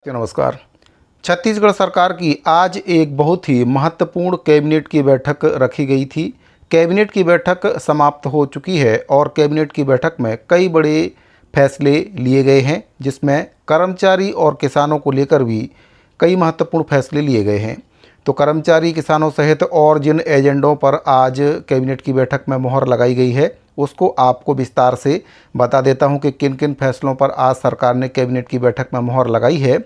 नमस्कार। छत्तीसगढ़ सरकार की आज एक बहुत ही महत्वपूर्ण कैबिनेट की बैठक रखी गई थी। कैबिनेट की बैठक समाप्त हो चुकी है और कैबिनेट की बैठक में कई बड़े फैसले लिए गए हैं, जिसमें कर्मचारी और किसानों को लेकर भी कई महत्वपूर्ण फैसले लिए गए हैं। तो कर्मचारी, किसानों सहित और जिन एजेंडों पर आज कैबिनेट की बैठक में मोहर लगाई गई है, उसको आपको विस्तार से बता देता हूं कि किन किन फैसलों पर आज सरकार ने कैबिनेट की बैठक में मोहर लगाई है।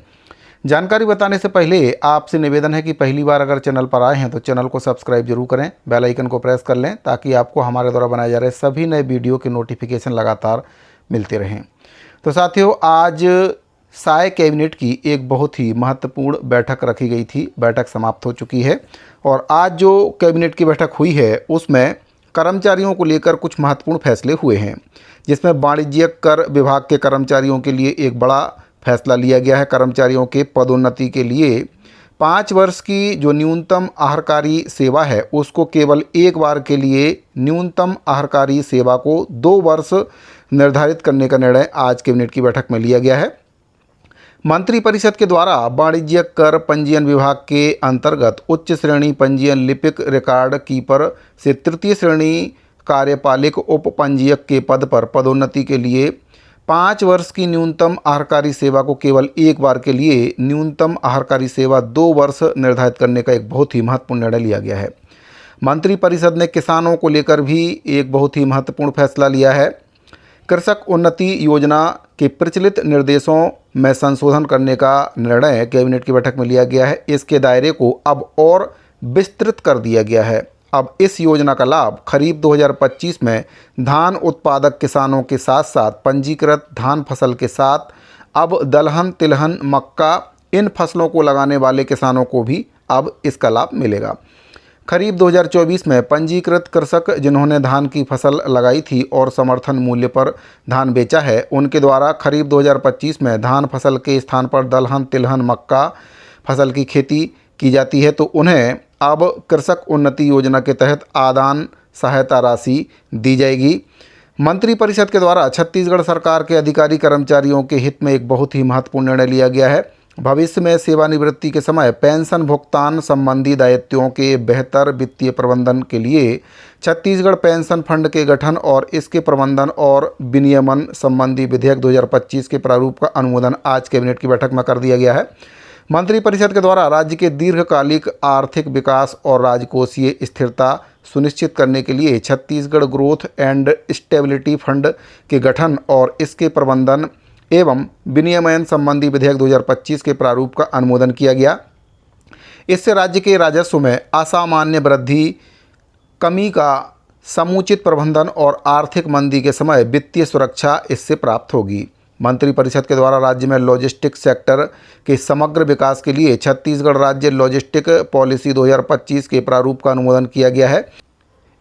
जानकारी बताने से पहले आपसे निवेदन है कि पहली बार अगर चैनल पर आए हैं तो चैनल को सब्सक्राइब जरूर करें, बेल आइकन को प्रेस कर लें ताकि आपको हमारे द्वारा बनाए जा रहे सभी नए वीडियो के नोटिफिकेशन लगातार मिलते रहें। तो साथियों, आज साय कैबिनेट की एक बहुत ही महत्वपूर्ण बैठक रखी गई थी। बैठक समाप्त हो चुकी है और आज जो कैबिनेट की बैठक हुई है उसमें कर्मचारियों को लेकर कुछ महत्वपूर्ण फैसले हुए हैं, जिसमें वाणिज्यिक कर विभाग के कर्मचारियों के लिए एक बड़ा फैसला लिया गया है। कर्मचारियों के पदोन्नति के लिए 5 वर्ष की जो न्यूनतम आहारकारी सेवा है उसको केवल एक बार के लिए न्यूनतम आहारकारी सेवा को 2 वर्ष निर्धारित करने का निर्णय आज कैबिनेट की बैठक में लिया गया है। मंत्रिपरिषद के द्वारा वाणिज्यिक कर पंजीयन विभाग के अंतर्गत उच्च श्रेणी पंजीयन लिपिक रिकॉर्ड कीपर से तृतीय श्रेणी कार्यपालिक उप पंजीयक के पद पर पदोन्नति के लिए 5 वर्ष की न्यूनतम आहारकारी सेवा को केवल एक बार के लिए न्यूनतम आहारकारी सेवा 2 वर्ष निर्धारित करने का एक बहुत ही महत्वपूर्ण निर्णय लिया गया है। मंत्रिपरिषद ने किसानों को लेकर भी एक बहुत ही महत्वपूर्ण फैसला लिया है। कृषक उन्नति योजना के प्रचलित निर्देशों में संशोधन करने का निर्णय कैबिनेट की बैठक में लिया गया है। इसके दायरे को अब और विस्तृत कर दिया गया है। अब इस योजना का लाभ खरीफ 2025 में धान उत्पादक किसानों के साथ साथ पंजीकृत धान फसल के साथ अब दलहन, तिलहन, मक्का इन फसलों को लगाने वाले किसानों को भी अब इसका लाभ मिलेगा। खरीफ 2024 में पंजीकृत कृषक जिन्होंने धान की फसल लगाई थी और समर्थन मूल्य पर धान बेचा है, उनके द्वारा खरीफ 2025 में धान फसल के स्थान पर दलहन, तिलहन, मक्का फसल की खेती की जाती है, तो उन्हें अब कृषक उन्नति योजना के तहत आदान सहायता राशि दी जाएगी। मंत्रिपरिषद के द्वारा छत्तीसगढ़ सरकार के अधिकारी कर्मचारियों के हित में एक बहुत ही महत्वपूर्ण निर्णय लिया गया है। भविष्य में सेवानिवृत्ति के समय पेंशन भुगतान संबंधी दायित्वों के बेहतर वित्तीय प्रबंधन के लिए छत्तीसगढ़ पेंशन फंड के गठन और इसके प्रबंधन और विनियमन संबंधी विधेयक 2025 के प्रारूप का अनुमोदन आज कैबिनेट की बैठक में कर दिया गया है। मंत्रिपरिषद के द्वारा राज्य के दीर्घकालिक आर्थिक विकास और राजकोषीय स्थिरता सुनिश्चित करने के लिए Chhattisgarh growth and stability fund के गठन और इसके प्रबंधन एवं विनियमन संबंधी विधेयक 2025 के प्रारूप का अनुमोदन किया गया। इससे राज्य के राजस्व में असामान्य वृद्धि, कमी का समुचित प्रबंधन और आर्थिक मंदी के समय वित्तीय सुरक्षा इससे प्राप्त होगी। मंत्रिपरिषद के द्वारा राज्य में लॉजिस्टिक सेक्टर के समग्र विकास के लिए छत्तीसगढ़ राज्य लॉजिस्टिक पॉलिसी 2025 के प्रारूप का अनुमोदन किया गया है।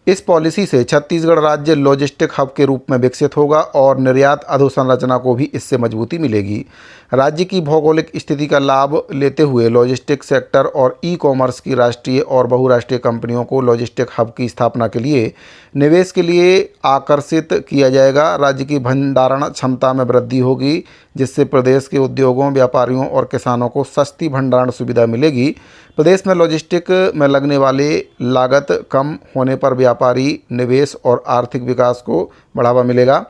इस पॉलिसी से छत्तीसगढ़ राज्य लॉजिस्टिक हब के रूप में विकसित होगा और निर्यात अधोसंरचना को भी इससे मजबूती मिलेगी। राज्य की भौगोलिक स्थिति का लाभ लेते हुए लॉजिस्टिक सेक्टर और ई कॉमर्स की राष्ट्रीय और बहुराष्ट्रीय कंपनियों को लॉजिस्टिक हब की स्थापना के लिए निवेश के लिए आकर्षित किया जाएगा। राज्य की भंडारण क्षमता में वृद्धि होगी, जिससे प्रदेश के उद्योगों, व्यापारियों और किसानों को सस्ती भंडारण सुविधा मिलेगी। प्रदेश में लॉजिस्टिक में लगने वाले लागत कम होने पर व्यापारी निवेश और आर्थिक विकास को बढ़ावा मिलेगा।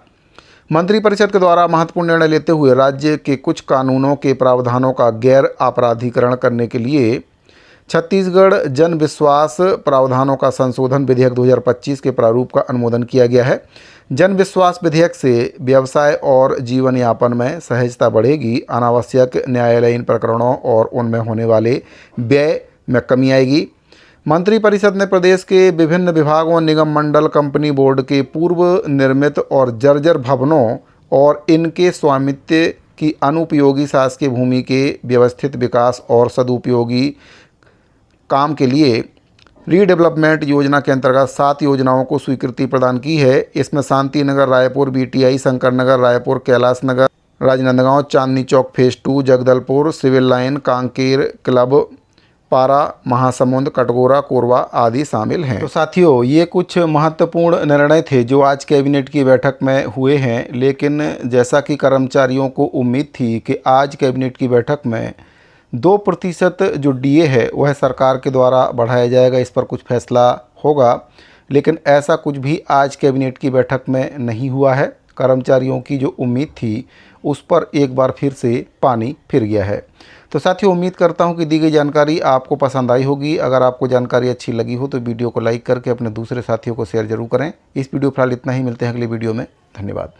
मंत्रिपरिषद के द्वारा महत्वपूर्ण निर्णय लेते हुए राज्य के कुछ कानूनों के प्रावधानों का गैर आपराधिकरण करने के लिए छत्तीसगढ़ जन विश्वास प्रावधानों का संशोधन विधेयक 2025 के प्रारूप का अनुमोदन किया गया है। जन विश्वास विधेयक से व्यवसाय और जीवन यापन में सहजता बढ़ेगी, अनावश्यक न्यायालयीन प्रकरणों और उनमें होने वाले व्यय में कमी आएगी। मंत्रिपरिषद ने प्रदेश के विभिन्न विभागों, निगम मंडल, कंपनी बोर्ड के पूर्व निर्मित और जर्जर भवनों और इनके स्वामित्व की अनुपयोगी शासकीय भूमि के व्यवस्थित विकास और सदुपयोगी काम के लिए रीडेवलपमेंट योजना के अंतर्गत 7 योजनाओं को स्वीकृति प्रदान की है। इसमें Shanti Nagar Raipur, BTI Shankar Nagar Raipur, Kailash Nagar Rajnandgaon, Chandni Chowk phase 2, Jagdalpur civil line, Kanker club Para, Mahasamund, Katghora, Korba आदि शामिल हैं। तो साथियों, ये कुछ महत्वपूर्ण निर्णय थे जो आज कैबिनेट की बैठक में हुए हैं, लेकिन जैसा कि कर्मचारियों को उम्मीद थी कि आज कैबिनेट की बैठक में 2% जो डीए है वह सरकार के द्वारा बढ़ाया जाएगा, इस पर कुछ फैसला होगा, लेकिन ऐसा कुछ भी आज कैबिनेट की बैठक में नहीं हुआ है। कर्मचारियों की जो उम्मीद थी उस पर एक बार फिर से पानी फिर गया है। तो साथियों, उम्मीद करता हूं कि दी गई जानकारी आपको पसंद आई होगी। अगर आपको जानकारी अच्छी लगी हो तो वीडियो को लाइक करके अपने दूसरे साथियों को शेयर जरूर करें। इस वीडियो फिलहाल इतना ही, मिलते हैं अगली वीडियो में। धन्यवाद।